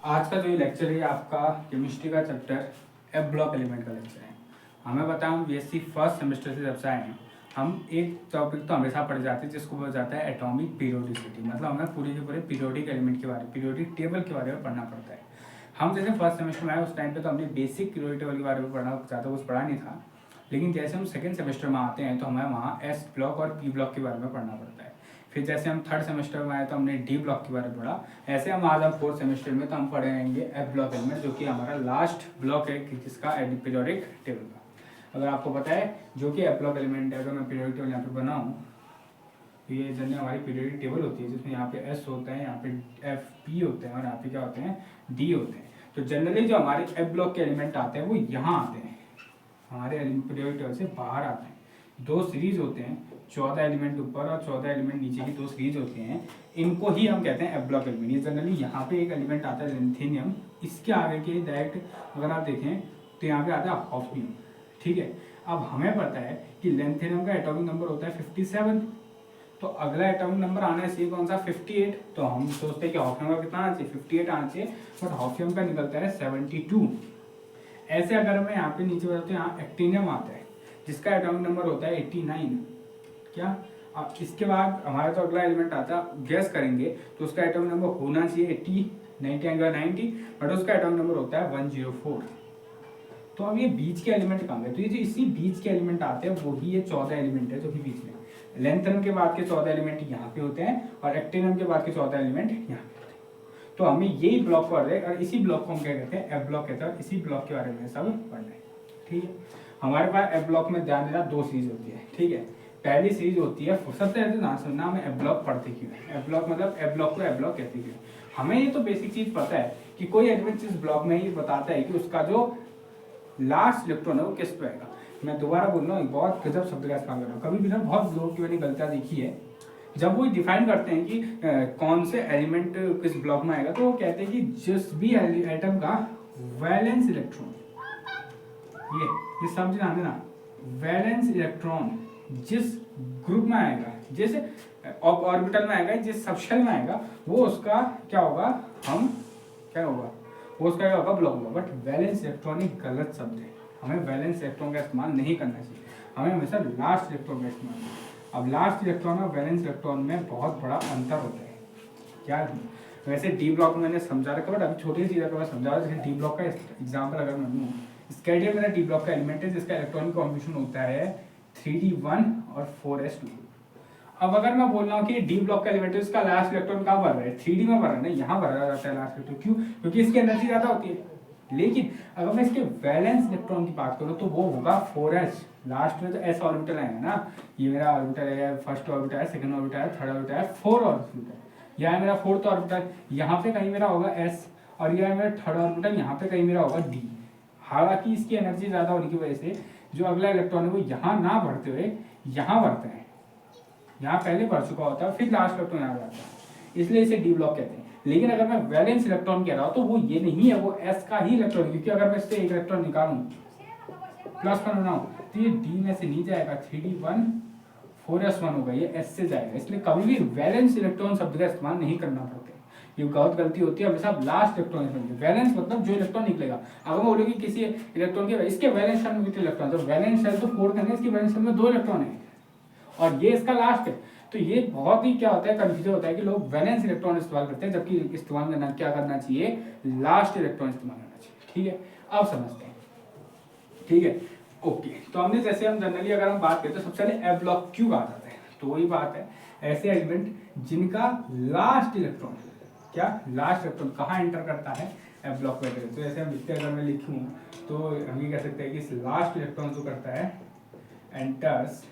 आज का जो ये लेक्चर है आपका केमिस्ट्री का चैप्टर एफ ब्लॉक एलिमेंट का लेक्चर है। हमें पता है हम बीएससी फर्स्ट सेमेस्टर से जब से आए हैं हम एक टॉपिक तो हमेशा पढ़ जाते हैं जिसको बोला जाता है एटॉमिक पीरियोडिसिटी। मतलब हमें पूरे के पूरे पीरियोडिक एलिमेंट के बारे पीरियोडिक टेबल के बारे में पढ़ना पड़ता है। हम जैसे फर्स्ट सेमेस्टर में आए उस टाइम पे तो हमने बेसिक पीरियोडिक टेबल के बारे में पढ़ना, ज़्यादा कुछ पढ़ा नहीं था। लेकिन जैसे हम सेकेंड सेमेस्टर में आते हैं तो हमें वहाँ एस ब्लॉक और पी ब्लॉक के बारे में पढ़ना पड़ता है। फिर जैसे हम थर्ड सेमेस्टर में आए तो हमने डी ब्लॉक के बारे में पढ़ा। ऐसे हम आज फोर्थ सेमेस्टर में तो हम पढ़ेंगे एफ ब्लॉक एलिमेंट, जो कि हमारा लास्ट ब्लॉक है जिसका पीरियोडिक टेबल का। अगर आपको पता है जो कि एफ ब्लॉक एलिमेंट है, अगर मैं पीरियोडिक टेबल यहाँ पे बनाऊँ तो ये जनरली हमारी पीरियोडिक टेबल होती है जिसमें यहाँ पे एस होता है, यहाँ पे एफ पी होते हैं और यहाँ पे क्या होते हैं डी होते हैं। तो जनरली जो हमारे एफ ब्लॉक के एलिमेंट आते हैं वो यहाँ आते हैं, हमारे पीरियोडिक टेबल से बाहर आते हैं। दो सीरीज होते हैं, 14 एलिमेंट ऊपर और 14 एलिमेंट नीचे की दो सीरीज होती हैं। इनको ही हम कहते हैं एफ ब्लॉक एलिमेंट। ये जनरली यहाँ पे एक एलिमेंट आता है लेंथेनियम, इसके आगे के डायरेक्ट अगर आप देखें तो यहाँ पे आता है हॉफनियम। ठीक है, अब हमें पता है कि लेंथेनियम का एटॉमिक नंबर होता है 57, तो अगला एटॉमिक नंबर आना चाहिए कौन सा 58। तो हम सोचते हैं कि हॉफनियम का कितना आना चाहिए 58 आना चाहिए, बट हॉफनियम का निकलता है 72। ऐसे अगर मैं यहाँ पे नीचे बताते हैं यहाँ एक्टिनियम आता है जिसका एटॉमिक नंबर होता है 89। क्या अब इसके बाद हमारा तो अगला एलिमेंट आता है, गैस करेंगे तो उसका एटॉमिक नंबर होना चाहिए 80, 90, बट उसका एटॉमिक नंबर होता है 104। तो अब ये बीच के एलिमेंट कहाँ गए? तो ये जो इसी बीच के एलिमेंट आते हैं वो ही ये 14 एलिमेंट है जो कि बीच में। लेंथेनियम के बाद के 14 एलिमेंट यहाँ पे होते हैं और एक्टिनियम के बाद के 14 एलिमेंट यहाँ पे होते हैं। तो हमें यही ब्लॉक पढ़ रहे हैं और इसी ब्लॉक को हम क्या कहते हैं एफ ब्लॉक कहते हैं, और इसी ब्लॉक के बारे में सब पढ़ रहे हैं। ठीक है, हमारे पास एफ ब्लॉक में ध्यान देना दो सीरीज होती है। ठीक है, पहली सीरीज होती है, सबसे पहले ना सुनना हमें एफ ब्लॉक पढ़ते क्यों है। एफ ब्लॉक मतलब एफ ब्लॉक को एफ ब्लॉक कहते क्यों। हमें ये तो बेसिक चीज पता है कि कोई एलिमेंट इस ब्लॉक में ही बताता है कि उसका जो लास्ट इलेक्ट्रॉन है वो किस पे आएगा। मैं दोबारा बोल रहा हूँ, बहुत गजब शब्द का इस्तेमाल कर रहा हूँ। कभी भी ना बहुत लोगों की मैंने गलतियाँ देखी है, जब वो डिफाइन करते हैं कि कौन से एलिमेंट किस ब्लॉक में आएगा तो वो कहते हैं कि जिस भी एटम का वैलेंस इलेक्ट्रॉन, ये समझ आने ना, वैलेंस इलेक्ट्रॉन जिस ग्रुप में आएगा, जिस ऑर्बिटल में आएगा, जिस सबशेल में आएगा, वो उसका क्या होगा, हम क्या होगा, वो उसका क्या होगा ब्लॉक होगा। बट वैलेंस इलेक्ट्रॉन एक गलत शब्द है, हमें वैलेंस इलेक्ट्रॉन का इस्तेमाल नहीं करना चाहिए, हमें हमेशा लास्ट इलेक्ट्रॉन का इस्तेमाल करना है। अब लास्ट इलेक्ट्रॉन और वैलेंस इलेक्ट्रॉन में बहुत बड़ा अंतर होता है। क्या है? वैसे डी ब्लॉक में मैंने समझा रखा, बट अभी छोटी चीज़ अगर मैं समझा रहा हूँ, जैसे डी ब्लॉक का एग्जाम्पल अगर मैं लूँ, स्कैडियम मेरा डी ब्लॉक का एलिमेंट है जिसका इलेक्ट्रॉनिक कॉम्बिनेशन होता है 3d1 और 4s2। अब अगर मैं बोल रहा हूँ कि डी ब्लॉक का एलिमेंट है, इसका लास्ट इलेक्ट्रॉन कहाँ भर रहा है 3d में भर रहा है ना, यहाँ भरा जाता है लास्ट इलेक्ट्रॉन। क्यों? क्योंकि इसकी एनर्जी ज़्यादा होती है। लेकिन अगर मैं इसके वैलेंस इलेक्ट्रॉन की बात करूँ तो वो होगा 4s। लास्ट में तो s ऑर्बिटल आएगा ना, ये मेरा ऑर्बिटल है, फर्स्ट ऑर्बिटल है, सेकंड ऑर्बिटल है, थर्ड ऑर्बिटल है, फोर्थ ऑर्बिटल, यह है मेरा फोर्थ ऑर्बिटल, यहाँ पे कहीं मेरा होगा s, और यह है मेरा थर्ड ऑर्बिटल, यहाँ पे कहीं मेरा होगा d। हालांकि इसकी एनर्जी ज़्यादा होने की वजह से जो अगला इलेक्ट्रॉन है वो यहाँ ना बढ़ते हुए यहाँ बढ़ते हैं, यहाँ पहले बढ़ चुका होता है फिर लास्ट इलेक्ट्रॉन यहाँ जाता है, इसलिए इसे डी ब्लॉक कहते हैं। लेकिन अगर मैं वैलेंस इलेक्ट्रॉन कह रहा हूँ तो वो ये नहीं है, वो s का ही इलेक्ट्रॉन, क्योंकि अगर मैं इससे एक इलेक्ट्रॉन निकालूं प्लस वन बनाऊं तो ये d में से नहीं जाएगा, 3d1 4s1 होगा, ये s से जाएगा। इसलिए कभी भी वैलेंस इलेक्ट्रॉन शब्द का इस्तेमाल नहीं करना पड़ता है, ये बहुत गलती होती है। हमेशा लास्ट इलेक्ट्रॉन समझिए, वैलेंस मतलब जो इलेक्ट्रॉन निकलेगा। अगर मैं बोलूँ कि किसी इलेक्ट्रॉन के इसके वैलेंस शेल में कितने इलेक्ट्रॉन, तो वैलेंस शेल तो 4 है, इसकी वैलेंस शेल में 2 इलेक्ट्रॉन है और ये इसका लास्ट है। तो ये बहुत ही क्या होता है, कंफ्यूजन होता है कि लोग वैलेंस इलेक्ट्रॉन इस्तेमाल करते हैं, जबकि इस्तेमाल करना क्या करना चाहिए, लास्ट इलेक्ट्रॉन इस्तेमाल करना चाहिए। ठीक है, अब समझते हैं। ठीक है, ओके। तो हमने जैसे हम जनरली अगर हम बात करें तो सबसे पहले एफ ब्लॉक क्यों कहा जाता है, तो वही बात है, ऐसे एलिमेंट जिनका लास्ट इलेक्ट्रॉन, क्या लास्ट इलेक्ट्रॉन कहाँ एंटर करता है, एफ ब्लॉक में। तो जैसे हम लिखते हैं, अगर मैं लिखूँ तो हम ये कह सकते हैं कि लास्ट इलेक्ट्रॉन जो करता है एंटर्स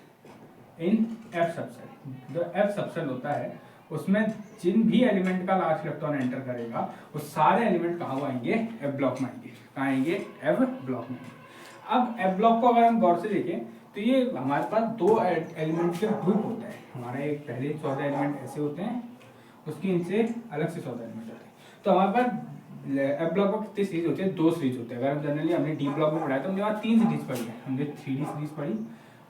इन एफ सबसेल। जो एफ सबसेल होता है उसमें जिन भी एलिमेंट का लास्ट इलेक्ट्रॉन एंटर करेगा वो सारे एलिमेंट कहाँ आएंगे, एफ ब्लॉक में आएंगे। कहाँ आएंगे, एफ ब्लॉक में। अब एफ ब्लॉक को अगर हम गौर से देखें तो ये हमारे पास दो एलिमेंट के ग्रुप होता है। हमारे एक पहले 14 एलिमेंट ऐसे होते हैं, उसके इनसे अलग से 14 एलिमेंट होते हैं। तो हमारे पास एफ ब्लॉक में कितनी सीरीज होती है, 2 सीरीज होते हैं। अगर हम जनरली हमने डी ब्लॉक में पढ़ा है तो हमने वहाँ 3 सीरीज पढ़ी है, हमने 3D सीरीज पढ़ी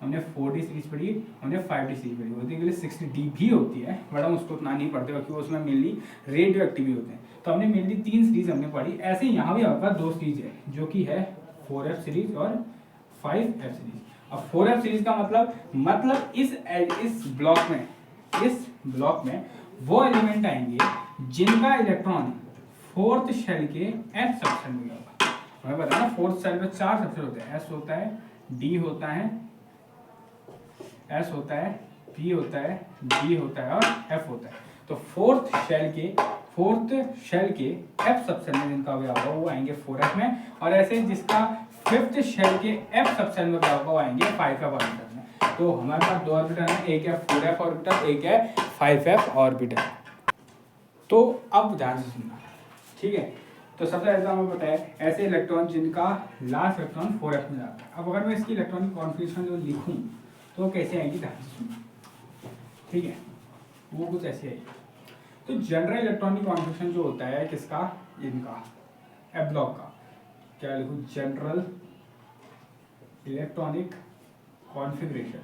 हमने 4D सीरीज पढ़ी, हमने 5D सीरीज पढ़ी, होती है 60D भी होती है, बट हम उसको उतना नहीं पढ़ते क्योंकि उसमें मेनली रेडियो एक्टिव होते हैं। तो हमने मेनली 3 सीरीज हमने पढ़ी। ऐसे यहाँ भी हमारे पास 2 सीरीज है जो कि है 4F सीरीज और 5F सीरीज। अब 4F सीरीज का मतलब इस ब्लॉक में वो एलिमेंट आएंगे जिनका इलेक्ट्रॉन 4th शेल के F सबशेल में होगा। हमें पता है ना 4th शेल में 4 सबशेल होते हैं, S होता है, D होता है, S होता है, P होता है, D होता है और F होता है। तो 4th शेल के F सबशेल में जिनका क्या होगा वो आएंगे 4F में, और ऐसे जिसका 5th शेल के F सबशेल में क्या होगा वो आएंगे 5F ऑर्बिटल में। तो हमारे पास 2 ऑर्बिटल है, एक है 4F ऑर्बिटल, एक है 5F ऑर्बिटल। तो अब ध्यान से सुनना, ठीक है। तो सबसे पहले हमें पता है ऐसे इलेक्ट्रॉन जिनका लास्ट इलेक्ट्रॉन 4F में जाता है। अब अगर मैं इसकी इलेक्ट्रॉनिक कॉन्फ़िगरेशन जो लिखूं तो कैसे आएगी, ध्यान से सुनना, ठीक है। वो कुछ ऐसे आएगी। तो जनरल इलेक्ट्रॉनिक कॉन्फ़िगरेशन जो होता है किसका, इनका F ब्लॉक का, क्या लिखूं, जनरल इलेक्ट्रॉनिक कॉन्फ़िगरेशन,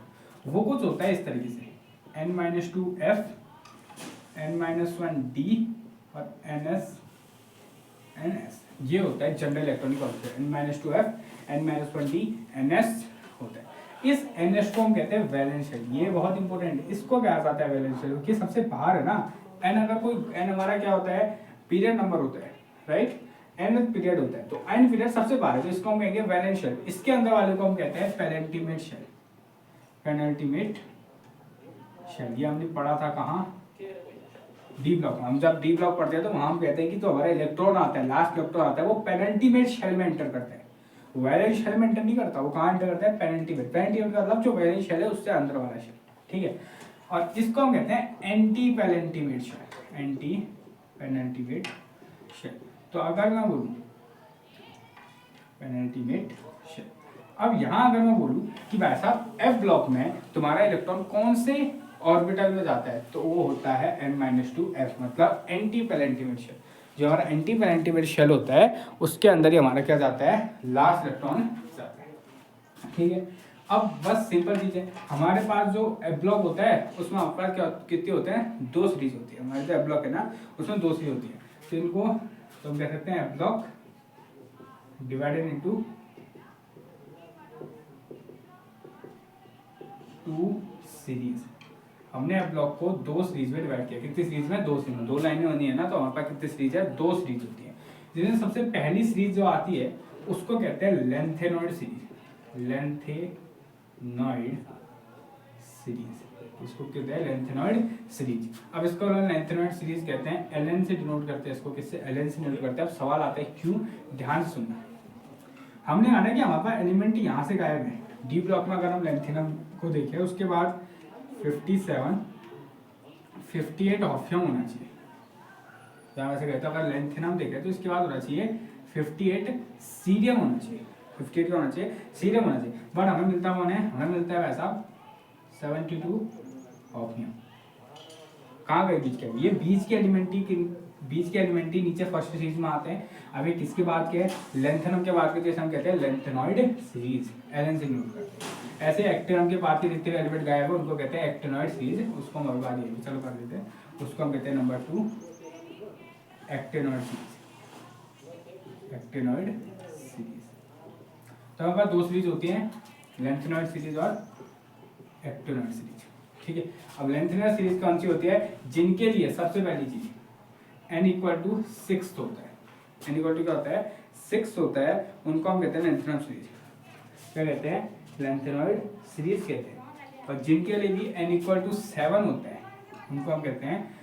वो कुछ होता है इस तरीके से n-2f, n-1d और ns, ये होता है general electronic configuration. n-2f, n-1d, ns होता है। इस ns को हम कहते हैं वैलेंस शेल। ये बहुत इंपॉर्टेंट है, इसको क्या आता है वैलेंस शेल, क्योंकि सबसे बाहर है ना n। अगर कोई n हमारा क्या होता है, पीरियड नंबर होता है, राइट, n पीरियड होता है, तो n पीरियड सबसे बाहर है, तो इसको हम कहेंगे वैलेंस शेल। इसके अंदर वाले को हम कहते हैं पेनल्टीमेट शेल, पेनल्टीमेट शेल। ये हमने पढ़ा था कहाँ, डी ब्लॉक में। हम जब डी ब्लॉक पढ़ते हैं तो वहां हम कहते हैं कि तो हमारा इलेक्ट्रॉन आता है, लास्ट इलेक्ट्रॉन आता है, वो पेनल्टीमेट शेल में एंटर करता है, वैलेंस शेल में एंटर नहीं करता। वो कहाँ एंटर करता है, पेनल्टीमेट। पेनल्टीमेट का मतलब जो वैलेंस शेल है उससे अंदर वाला शेल, ठीक है। और इसको हम कहते हैं anti penultimate shell, anti penultimate shell. तो अगर मैं बोलूँ पेनल्टीमेट शेल, अब यहाँ अगर मैं बोलूँ कि भाई साहब F ब्लॉक में तुम्हारा इलेक्ट्रॉन कौन से ऑर्बिटल में जाता है, तो वो होता है n-2f, मतलब एंटी पेनल्टीमेट शेल। जो हमारा एंटी पेनल्टीमेट शेल होता है उसके अंदर ही हमारा क्या जाता है, लास्ट इलेक्ट्रॉन जाता है, ठीक है। अब बस सिंपल चीज है, हमारे पास जो F ब्लॉक होता है उसमें हमारे पास क्या कितने होते हैं, 2 सीरीज होती है। हमारे जो F ब्लॉक है ना उसमें 2 सीरीज होती है, तो इनको तो हम कह सकते हैं F block divided into 2 series. हमने F ब्लॉक को 2 सीरीज में डिवाइड किया। कितनी सीरीज में, 2 सीरीज में, 2 लाइनें होनी है ना, तो हमारे पास कितनी सीरीज है, 2 सीरीज होती है। जिसमें सबसे पहली सीरीज जो आती है उसको कहते हैं लेंथेनॉइड सीरीज, लेंथेनॉइड सीरीज, इसको कहते हैं लेंथेनॉइड सीरीज। अब इसको लेंथेनॉइड सीरीज कहते हैं, एलएन से डिनोट करते हैं इसको, किससे, एलएन से डिनोट करते हैं। अब सवाल आता है क्यों, ध्यान से सुनना। हमने माना कि हमारे पास एलिमेंट यहाँ से गायब है। डी ब्लॉक में अगर हम लेंथेनम को देखें उसके बाद 57, 58 ऑफियम होना चाहिए, जहाँ वैसे कहते हैं। अगर लेंथेनम देखें तो इसके बाद होना चाहिए 58 सीरियम होना चाहिए, 58 क्या होना चाहिए, सीरियम होना चाहिए। बट हमें मिलता कौन है, हमें मिलता है वैसा 72 ऑफियम। कहाँ गए बीच के, ये बीच के एलिमेंट ही नीचे फर्स्ट सीरीज में आते हैं। अभी किसकी बात के, लेंथेनम के बात के, जैसे हम कहते हैं लेंथेनॉइड सीरीज, एलन से यूज करते हैं। ऐसे एक्टिनम के बात के जितने एलिमेंट गायब है उनको कहते हैं एक्टिनॉइड सीरीज। उसको हम अभी ये भी चलो कर देते हैं, उसको हम कहते हैं number 2 actinoid series, actinoid series. तो हमारे पास 2 सीरीज होती हैं, लेंथेनॉइड सीरीज और एक्टिनॉइड सीरीज, ठीक है। अब लेंथेनॉइड सीरीज कौन सी होती है, जिनके लिए सबसे पहली चीज n = 6 होता है, n = क्या होता है, 6 होता है, उनको हम कहते हैं लेंथेनॉइड सीरीज। क्या कहते हैं, लेंथेनॉइड सीरीज कहते हैं। और जिनके लिए भी n = 7 होता है उनको हम कहते हैं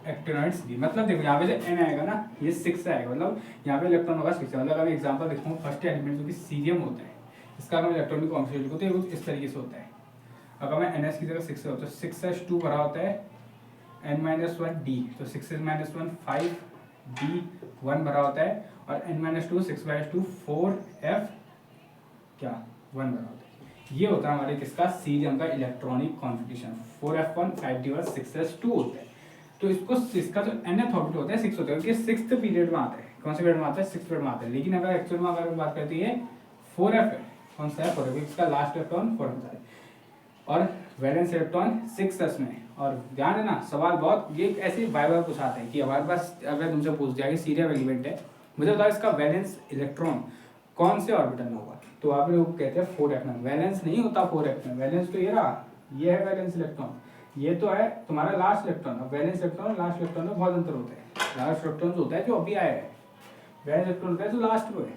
एक्टिनॉइड सीरीज। मतलब देखो यहाँ पे जो n आएगा ना ये 6 आएगा, मतलब यहाँ पे इलेक्ट्रॉन होगा 6। मतलब अगर एग्जांपल देखूँ, फर्स्ट एलिमेंट जो कि सीरियम होता है, इसका अगर इलेक्ट्रॉनिक कॉन्फ़िगरेशन होता है कुछ इस तरीके से होता है। अगर मैं ns की जगह 6 होता है, 6s2 भरा होता है n-1d, तो 6s-1 5d 1 भरा होता है, और n-2 6/2 4f क्या 1 भरा होता है। ये होता है हमारे किसका, सीरियम का electronic configuration. 4f1 5d 1 6s2 होता है। तो इसका जो nth ऑर्बिटल होता है 6 होता है, क्योंकि 6th पीरियड में आता है। कौन से पीरियड में आता है, 6th पीरियड में आता है। लेकिन अगर एक्चुअल में अगर बात करते हैं 4f है, कौन सा है 4f, इसका लास्ट इलेक्ट्रॉन 4f है। और वैलेंस इलेक्ट्रॉन 6s में। और ध्यान देना सवाल बहुत ये ऐसे बार पूछाते हैं कि हमारे पास अगर तुमसे पूछ दिया कि सीरियम एलिमेंट है, मुझे बताओ इसका वैलेंस इलेक्ट्रॉन कौन से ऑर्बिटल में होगा, तो आप लोग कहते हैं 4f में। वैलेंस नहीं होता 4f में, वैलेंस तो ये रहा, ये है वैलेंस इलेक्ट्रॉन, ये तो है तुम्हारा लास्ट इलेक्ट्रॉन। अब वैलेंस इलेक्ट्रॉन और लास्ट इलेक्ट्रॉन में बहुत अंतर होता है। लास्ट इलेक्ट्रॉन जो होता है जो अभी आया है, वैलेंस इलेक्ट्रॉन होता है जो लास्ट में है,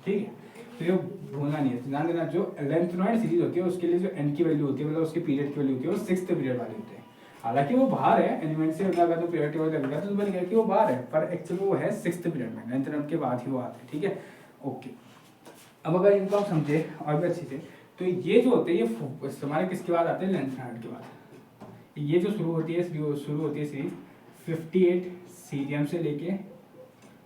ठीक है। तो ये भूलना नहीं है, ध्यान देना। जो लेंथनॉइड सीरीज होती है उसके लिए जो n की वैल्यू होती है, मतलब उसके पीरियड की वैल्यू होती है, वो 6th पीरियड वाली होती है। हालांकि वो बाहर है एलिमेंट से, अगर तो पीरियड टेबल लगेगा तो बन गया कि वो बाहर है, पर एक्चुअली वो है 6th पीरियड में, लेंथनॉइड के बाद ही वो आते हैं, ठीक है। ओके, अब अगर इनको आप समझे और भी अच्छे से, तो ये जो होते हैं ये हमारे किसके बाद आते हैं, लेंथनॉइड के बाद। ये जो शुरू होती है सीरीज 58 सीरियम से लेके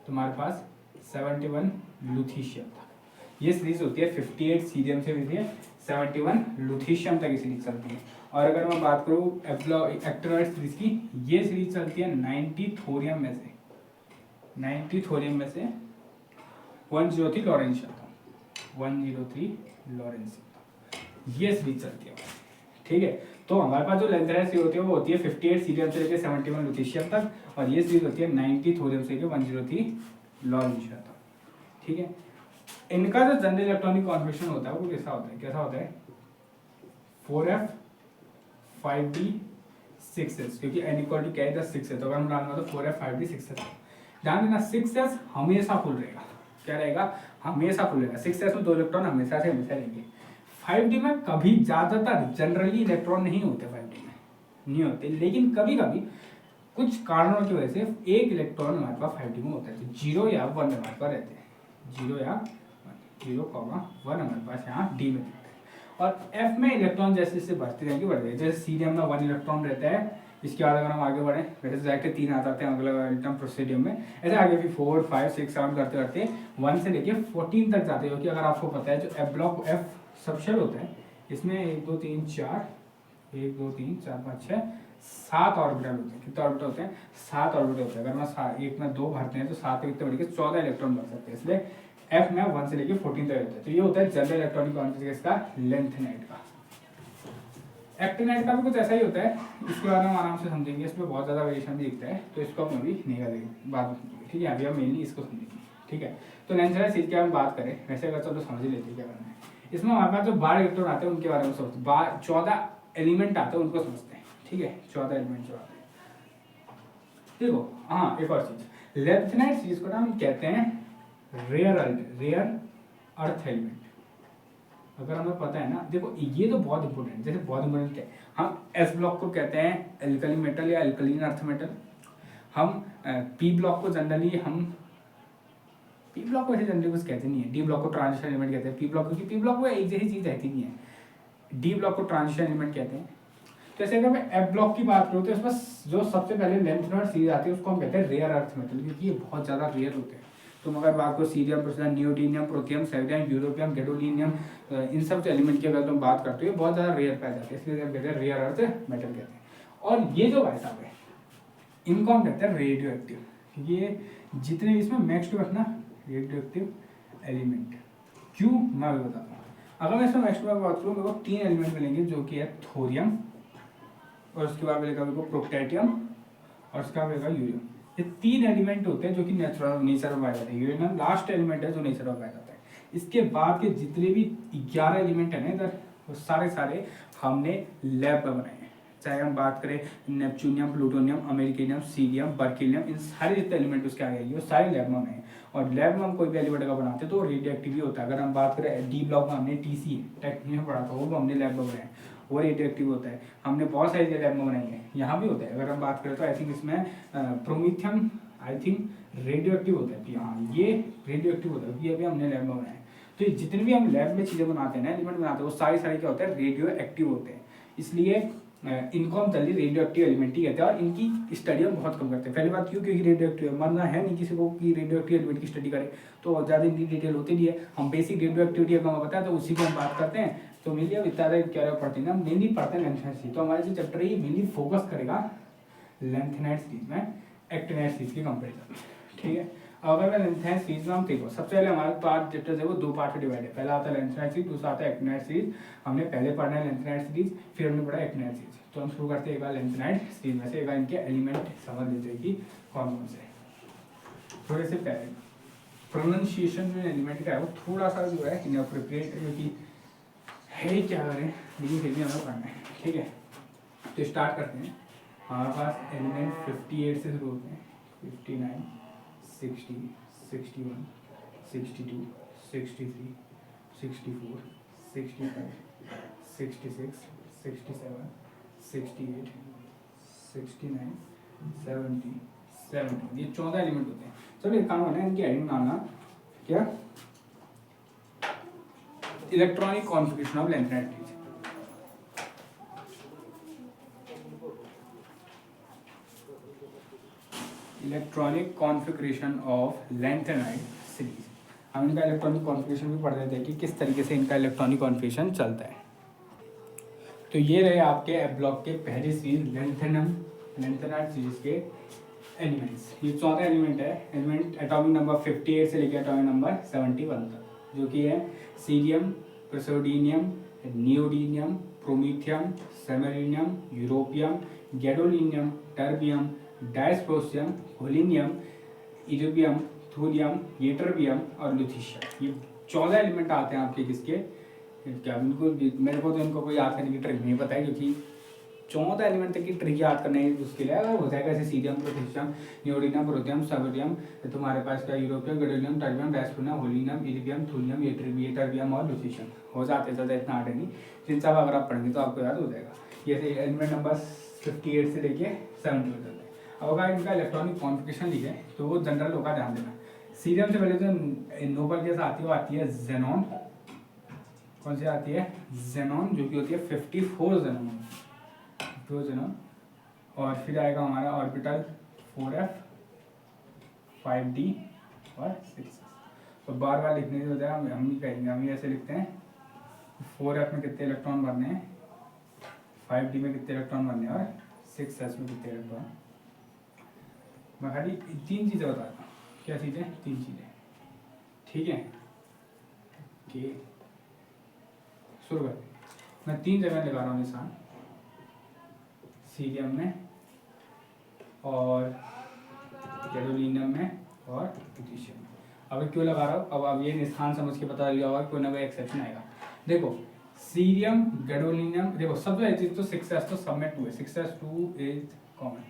तुम्हारे पास 71 लुथीशियम तक। ये सीरीज होती है 58 सीरियम से लेके 71 लुथीशियम तक ये सीरीज चलती है। और अगर मैं बात करूँ एक्टिनॉइड सीरीज की, ये सीरीज चलती है 90 थोरियम में से 103 लॉरेंशियम तक, 103 लॉरेंशियम तक ये सीरीज चलती है, ठीक है। तो हमारे पास जो लेंथनॉइड सीरीज होती है वो होती है 58 सीरियम से लेकर 71 लुथीशियम तक, और ये सीरीज होती है 90 थोरियम से लेकर 103 लॉरेंशियम तक, ठीक है। इनका जो जनरल इलेक्ट्रॉनिक कॉन्फिगरेशन होता है वो कैसा होता है 4f 5d 6s, क्योंकि n इक्वल टू क्या है 6 है, तो अगर हम डालना तो 4f 5d 6s। ध्यान देना 6s हमेशा फुल रहेगा, क्या रहेगा, हमेशा फुल रहेगा। 6s में 2 इलेक्ट्रॉन हमेशा रहेंगे। 5d में कभी ज्यादातर जनरली इलेक्ट्रॉन नहीं होते, 5d में नहीं होते, लेकिन कभी कभी कुछ कारणों की वजह से एक इलेक्ट्रॉन हमारे पास 5d में होता है, तो 0 या 1 हमारे पास रहते हैं, 0 या 0,1 हमारे पास यहाँ डी में दिखता है। और एफ में इलेक्ट्रॉन जैसे जैसे बढ़ते जाएंगे, जैसे सीरियम में 1 इलेक्ट्रॉन रहता है, इसके बाद अगर हम आगे बढ़े वैसे डायरेक्ट 3 आ जाते हैं अगला एटम प्रोसीडियम में, ऐसे आगे भी 4 5 6 7 करते करते 1 से लेके 14 तक जाते हो। कि अगर आपको पता है जो एफ ब्लॉक एफ सबशेल होता है, इसमें 1 2 3 4 1 2 3 4 5 6 7 ऑर्बिटल होते हैं। कितने ऑर्बिटल होते हैं, 7 ऑर्बिटल होते हैं। अगर मैं एक में 2 भरते हैं तो 7 कितने बढ़ के 14 इलेक्ट्रॉन भर सकते हैं, इसलिए एफ में 1 से लेके 14 तक होता है। तो ये होता है जनरल इलेक्ट्रॉनिक कॉन्फिगरेशन का लेंथनाइड का। एक्टिनाइड का भी कुछ ऐसा ही होता है, इसके बारे में आराम से समझेंगे, इसमें बहुत ज़्यादा वेरिएशन भी दिखता है, तो इसको हम अभी नहीं करेंगे, बाद में समझेंगे, ठीक है। अभी हम मेनली इसको समझेंगे, ठीक है। तो लेंथनाइड सीरीज की हम बात करें, वैसे अगर चलो समझ ही लेते हैं क्या करना है। इसमें हमारे पास जो 12 इलेक्ट्रॉन आते हैं उनके बारे में समझते हैं, 14 एलिमेंट आते हैं उनको समझते हैं, ठीक है। 14 एलिमेंट जो आते हैं, देखो। हाँ, एक और चीज, लेंथनाइड सीरीज को ना हम कहते हैं रेयर अर्थ एलिमेंट। अगर हमें पता है ना, देखो ये तो बहुत इंपॉर्टेंट है, जैसे बहुत इंपॉर्टेंट क्या है, हम एस ब्लॉक को कहते हैं एल्कली मेटल या एल्कलीन अर्थ मेटल। हम पी ब्लॉक को जनरली पी ब्लॉक को जनरली कुछ कहते नहीं है, डी ब्लॉक को ट्रांजिशन एलिमेंट कहते हैं, पी ब्लॉक क्योंकि पी ब्लॉक वो एक जैसी चीज रहती नहीं है। डी ब्लॉक को ट्रांजिशन एलिमेंट कहते हैं। तो ऐसे अगर मैं एफ ब्लॉक की बात करूँ तो इसमें जो सबसे पहले लेंथनॉइड सीरीज आती है उसको हम कहते हैं रेयर अर्थ मेटल, क्योंकि ये बहुत ज्यादा रेयर होते हैं। तुम अगर बात करो सीरियम, प्रोसिडियम, नियोडीनियम, प्रोथियम, सेलेनियम, यूरोपियम, गैडोलिनियम, इन सब एलिमेंट की अगर तुम बात करते हो बहुत ज्यादा रेयर पाए जाते हैं, इसलिए कहते हैं रेयर अर्थ मेटल कहते हैं। और ये जो भाई साहब है इनको हम कहते हैं रेडियो एक्टिव, क्योंकि ये जितने इसमें मैक्स टू रखना रेडियो एक्टिव एलिमेंट। क्यों मैं भी बताता हूँ। अगर मैं इसमें मैक्स टू बात करूँ मेरे को 3 एलिमेंट मिलेंगे, जो कि है थोरियम, और उसके बाद मिलेगा मेरे को प्रोटैटियम, और उसके बाद मिलेगा यूरियम। ये 3 एलिमेंट होते हैं जो कि नेचर में पाए जाते हैं। यूरेनियम लास्ट एलिमेंट है जो नेचर में पाया जाता है। इसके बाद के जितने भी 11 एलिमेंट है ना इधर, वो सारे हमने लैब में बनाए हैं। चाहे हम बात करें नेपच्यूनियम, प्लूटोनियम, अमेरिकेनियम, सीरियम, बर्किलियम, इन सारे जितने एलिमेंट उसके आगे आएंगे वो सारे लैब में बनाए हैं। और लैब में हम कोई भी एलिमेंट का बनाते हैं तो रेडियो एक्टिव ही होता है। अगर हम बात करें डी ब्लॉक में हमने टीसी टेक्निक में पढ़ा था, वो हमने लैब में बनाया, वो रेडियो एक्टिव होता है। हमने बहुत सारी लैब में बनाई है, यहाँ भी होता है। अगर हम बात करें तो आई थिंक इसमें promethium I think radio active होता है, हाँ ये रेडियो एक्टिव होता है, ये भी हमने लैब में बनाया है। तो जितने भी हम लैब में चीज़ें बनाते हैं ना, एलिमेंट बनाते हैं, वो सारी क्या होता है, रेडियो एक्टिव होते हैं। इसलिए इनको हम जल्दी रेडियो एक्टिव एलिमेंट ही कहते हैं, और इनकी स्टडी हम बहुत कम करते हैं। पहली बात क्यों, क्योंकि रेडियो एक्टिव मरना है नहीं किसी को कि रेडियो एक्टिव एलिमेंट की स्टडी करें, तो ज़्यादा इनकी डिटेल होती नहीं है। हम बेसिक रेडियो एक्टिविटी अगर हमें पता है तो उसी को हम बात करते हैं। तो मेनली अब इतना क्या पढ़ते हैं ना, मेनली पढ़ते हैं लेंथनाइड सीरीज। तो हमारे जो चैप्टर है ये मेनली फोकस करेगा लेंथनाइड सीरीज में एक्टिनाइड सीरीज के कंपेरिजन में, ठीक है। अब अगर मैं लेंथेनाइड सीरीज में हम देखो सबसे पहले हमारे पार्ट चैप्टर है वो दो पार्ट में डिवाइड है। पहला आता है लेंथेनाइड सीरीज, दूसरा आता है एक्टिनाइड सीरीज। हमने पहले पढ़ना है लेंथेनाइड सीरीज, फिर हमने पढ़ा एक्टिनाइड सीरीज। तो हम शुरू करते हैं एक बार लेंथेनाइड सीरीज में से। एक बार इनके एलिमेंट समझ लेते हैं कि कौन कौन से। थोड़े से पहले प्रोनाउंसिएशन में एलिमेंट का है वो थोड़ा सा जो है इनअप्रोप्रिएट है, क्योंकि है क्या करें लेकिन फिर भी हमें पढ़ना है, ठीक है। तो स्टार्ट करते हैं। हमारे पास एलिमेंट 58 से शुरू होते हैं, 59, 60, 61, 62, 63, 64, 65, 66, 67, 68, 69, 70, 70। ये 14 एलिमेंट होते हैं। चलो एक काम करना है, इनकी हेडिंग बनाना क्या, electronic configuration of lanthanide series. Electronic configuration of lanthanide series. हम इनका इलेक्ट्रॉनिक कॉन्फ़िगरेशन भी पढ़ रहे थे कि किस तरीके से इनका इलेक्ट्रॉनिक कॉन्फ़िगरेशन चलता है। तो ये रहे आपके एफ ब्लॉक के पहली सीरीज लेंथेनाइड सीरीज के एलिमेंट्स। ये 14 एलिमेंट है। एलिमेंट एटॉमिक नंबर 58 से लेकर एटॉमिक नंबर 71 तक, जो कि है cerium, praseodymium, neodymium, promethium, samarium, europium, gadolinium, terbium, dysprosium, holmium, erbium, thulium, ytterbium और लुथिशियम। ये 14 एलिमेंट आते हैं आपके किसके, क्या बिल्कुल मेरे को तो इनको कोई याद करने की ट्रिक नहीं पता है, क्योंकि 14 एलिमेंट तक की ट्रिक याद करने उसके लिए अगर हो जाएगा जैसे सीरियम, प्रोथिशियम, नियोडिनियम, प्रोथियम, सेबरियम, तुम्हारे पास क्या europium, gadolinium, terbium, dysprosium, holmium, erbium, thulium, ytterbium और लुथिशियम हो जाते ज़्यादा इतना हार्ड है नहीं। जिन सब अगर आप पढ़ेंगे तो आपको याद हो जाएगा। जैसे एलिमेंट नंबर 58 से लेके 70 तक। अब अगर इनका इलेक्ट्रॉनिक कॉन्फ़िगरेशन लिखे तो वो जनरल होगा, ध्यान देना। सीरियम से पहले जो नोबल गैस आती है वो आती है जेनॉन। कौन सी आती है, जेनॉन, जो कि होती है 54 जेनॉन। और फिर आएगा हमारा ऑर्बिटल 4f, 5d और 6s। तो बार बार लिखने की बजाय हम ही कहेंगे, हम ही ऐसे लिखते हैं 4f में कितने इलेक्ट्रॉन भरने हैं, 5d में कितने इलेक्ट्रॉन भरने हैं और 6s में कितने इलेक्ट्रॉन। मैं खाली 3 चीज़ें बताता हूँ। क्या चीज़ें, 3 चीज़ें, ठीक है। कि शुरू करते हैं। मैं 3 जगह लगा रहा हूँ निशान, सीरियम में और गैडोलिनियम में और लुथिशियम में। अब क्यों लगा रहा हूँ, अब ये निशान समझ के पता लगा होगा, कोई ना कोई एक्सेप्शन आएगा। देखो सीरियम, गैडोलिनियम, देखो सबसे चीज तो 6s तो सब में 2 है, 6s 2 is common.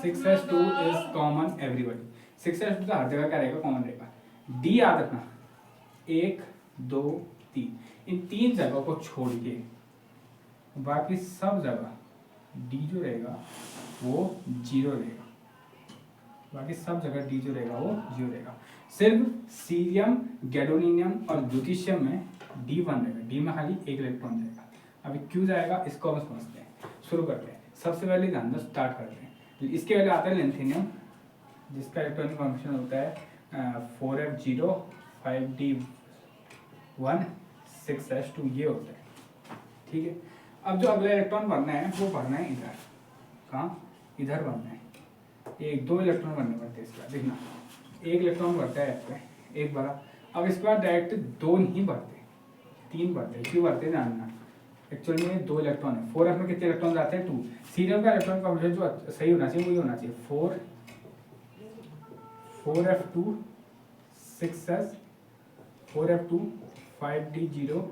Six S two is common everybody. 6s2 तो हर जगह क्या रहेगा, कॉमन रहेगा। डी याद रखना, 1 2 3, इन 3 जगहों को छोड़ के बाकी सब जगह डी जो रहेगा वो 0 रहेगा। बाकी सब जगह डी जो रहेगा वो 0 रहेगा। सिर्फ सीरियम, गैडोलिनियम और लुथिशियम में D1 रहेगा, डी में खाली 1 इलेक्ट्रॉन जाएगा। अभी क्यों जाएगा इसको हम समझते हैं, शुरू करते हैं। सबसे पहले ध्यान दो, स्टार्ट करते हैं। इसके पहले आता है लेंथेनियम, जिसका इलेक्ट्रॉनिक कॉन्फ़िगरेशन होता है 4f0, 5d1, 6s2, ये होता है, ठीक है। अब जो अगला इलेक्ट्रॉन भरना है वो भरना है इधर, कहाँ, इधर भरना है। 1-2 इलेक्ट्रॉन भरने पड़ते हैं इसके बाद, देखना 1 इलेक्ट्रॉन भरता है ऐसे, 1 भरा। अब इसके बाद डायरेक्ट 2 नहीं भरते, 3 भरते। क्यों भरते हैं जानना, एक्चुअली में 2 इलेक्ट्रॉन है। 4f में कितने इलेक्ट्रॉन आते हैं, 2। सीरियम का इलेक्ट्रॉन कॉन्फ़िगरेशन जो सही होना चाहिए वही होना चाहिए, 4f2 6s, 4f2 5d0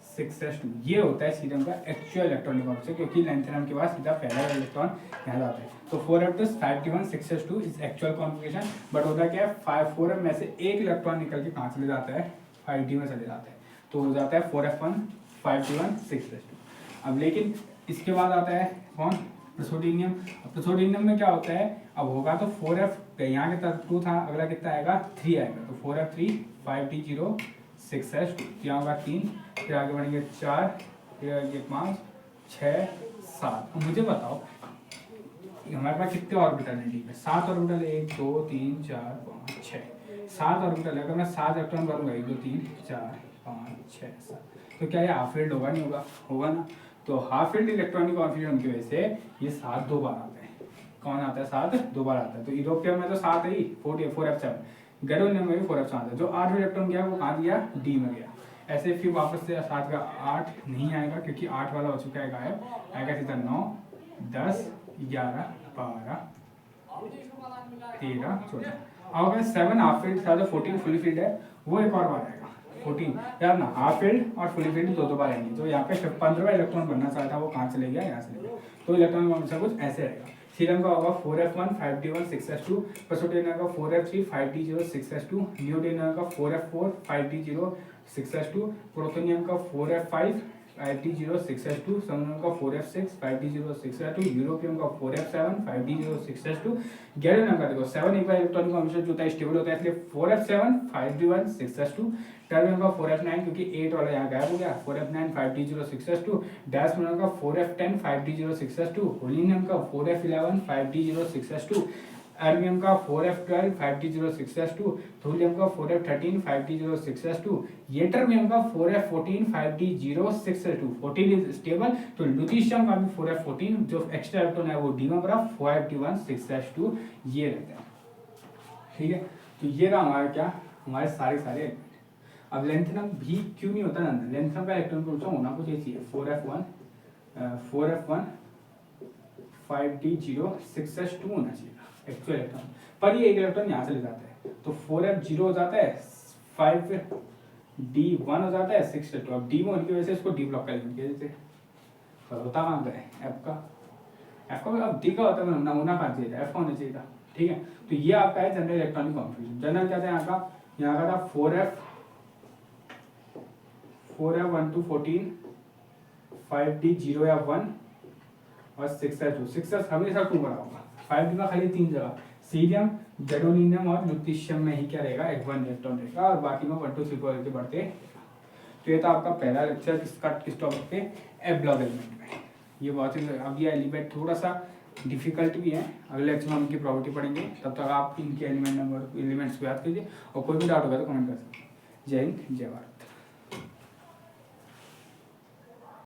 6s2, ये होता है सीरियम का एक्चुअल इलेक्ट्रॉनिक कॉन्फ़िगरेशन, क्योंकि लेंथेनियम के पास सीधा पहला इलेक्ट्रॉन यहाँ जाता है। तो 4f2 5d1 6s2 is actual configuration. But होता क्या है, 4f में से 1 इलेक्ट्रॉन निकल के कहाँ चले जाता है, 5d में चले जाता है, तो हो जाता है 4f1 5d1 6s2। अब लेकिन इसके बाद आता है कौन, प्रेसोडिनियम। प्रेसोडिनियम में क्या होता है, अब होगा तो 4f यहाँ के तरफ 2 था, अगला कितना आएगा 3 आएगा, तो 4f3 5d0 6s2, यहाँ होगा 3, फिर आगे बढ़ेंगे 4, फिर आगे 5 6 7। अब मुझे बताओ हमारे पास कितने ऑर्बिटल हैं, ठीक है 7 ऑर्बिटल, 1 2 3 4 5 6, 7 ऑर्बिटल है। अगर मैं 7 इलेक्ट्रॉन भरूंगा, 1 2 3 4 5 6 7, तो क्या ये हाफ फिल्ड होगा, नहीं होगा, होगा ना। तो हाफ फील्ड इलेक्ट्रॉनिक कॉन्फिगरेशन की वजह से ये 7 दो बार आते हैं। कौन आता है? 7 दो बार आता है। तो यूरोपियम में तो 7 है ही, 4f7। गैडोनियम में भी 4f7 है। जो 8 इलेक्ट्रॉन गया वो कहाँ गया? डी में गया। ऐसे फिर वापस से 7 का 8 नहीं आएगा क्योंकि 8 वाला हो चुका है गायब। आएगा सीधा 9, 10, 11, 12, 13, 14। अब अगर 7 हाफ फील्ड था, 14 फुली फील्ड है, वो एक और बार आएगा 14 यार ना। हाफ फील्ड और फुली फील्ड दो बार आएंगे। जो यहाँ पे 15वां इलेक्ट्रॉन बनना चाहता है वो कहाँ चले गया? यहाँ चले गया। तो इलेक्ट्रॉन कॉन्फिगरेशन कुछ ऐसे रहेगा। सीरम का होगा 4f1 5d1 6s2, प्रोटोनियम का 4f3 5d0 6s2, नियोडिमियम का 4f4 5d0 6s2, प्रोटोनियम का 4f5 5d0 6s2, सोडियम का 4f6 5d0 6s2, यूरोपियम का 4f7 5d0 6s2, गैलियम का देखो 7 एक बार इलेक्ट्रॉनिक कॉन्फिगरेशन जो होता है स्टेबल होता है, इसलिए 4f7 5d1 6s2, टर्बियम का 4f9 क्योंकि 8 वाला यहाँ गायब हो गया, 4f9 5d0 6s2, डायस्मोनियम का 4f10 5d0 6s2, होलिनियम का 4f11 5d0 6s2, एर्मियम का 4f12 5d0 6s2, थोलियम का 4f13 5d0 6s2, येटरमियम का 4f14 5d0 6s2। 14 is stable, तो लुटीशियम का भी 4f14 जो एक्स्ट्रा इलेक्ट्रॉन है वो डी में बड़ा 4f1 6s2 ये रहते हैं। ठीक है, तो ये रहा हमारा क्या, हमारे सारे। अब लेंथनम भी क्यों नहीं होता ना, लेंथनम का इलेक्ट्रॉन प्रोटॉन होना कुछ ऐसी है 4f1 5d0 6s2 होना चाहिए एक्चुअल इलेक्ट्रॉन, पर ये एक इलेक्ट्रॉन यहाँ चले जाता है तो 4f0 हो जाता है, 5d1 हो जाता है, 6s2। अब डी में होने की वजह से इसको डी ब्लॉक का एलिमेंट किया जाते हैं। होता कहाँ पे है एफ का अब डी का होता है, नमूना कहाँ चाहिए था, एफ होना चाहिए था। ठीक है, तो ये आपका है जनरल इलेक्ट्रॉनिक कॉन्फिगरेशन। जनरल क्या था यहाँ का था 4f1 to 14 5d0 या 1 और 6s2। 6s हमेशा 2 बड़ा होगा, 5d में खाली 3 जगह सीरियम, गैडोनियम और लुटीशियम में ही क्या रहेगा, एक 1 इलेक्ट्रॉन रहेगा और बाकी में 1 2 3 4 के बढ़ते। तो ये था आपका पहला लेक्चर किस टॉपिक पे, एफ ब्लॉक एलिमेंट में। ये बहुत ही, अब ये एलिमेंट थोड़ा सा डिफिकल्ट भी है, अगले लेक्चर में हम इनकी प्रॉपर्टी पढ़ेंगे। तब तक आप इनके एलिमेंट्स को याद कीजिए और कोई भी डाउट होगा तो कमेंट कर सकते हैं। जय हिंद, जय भारत।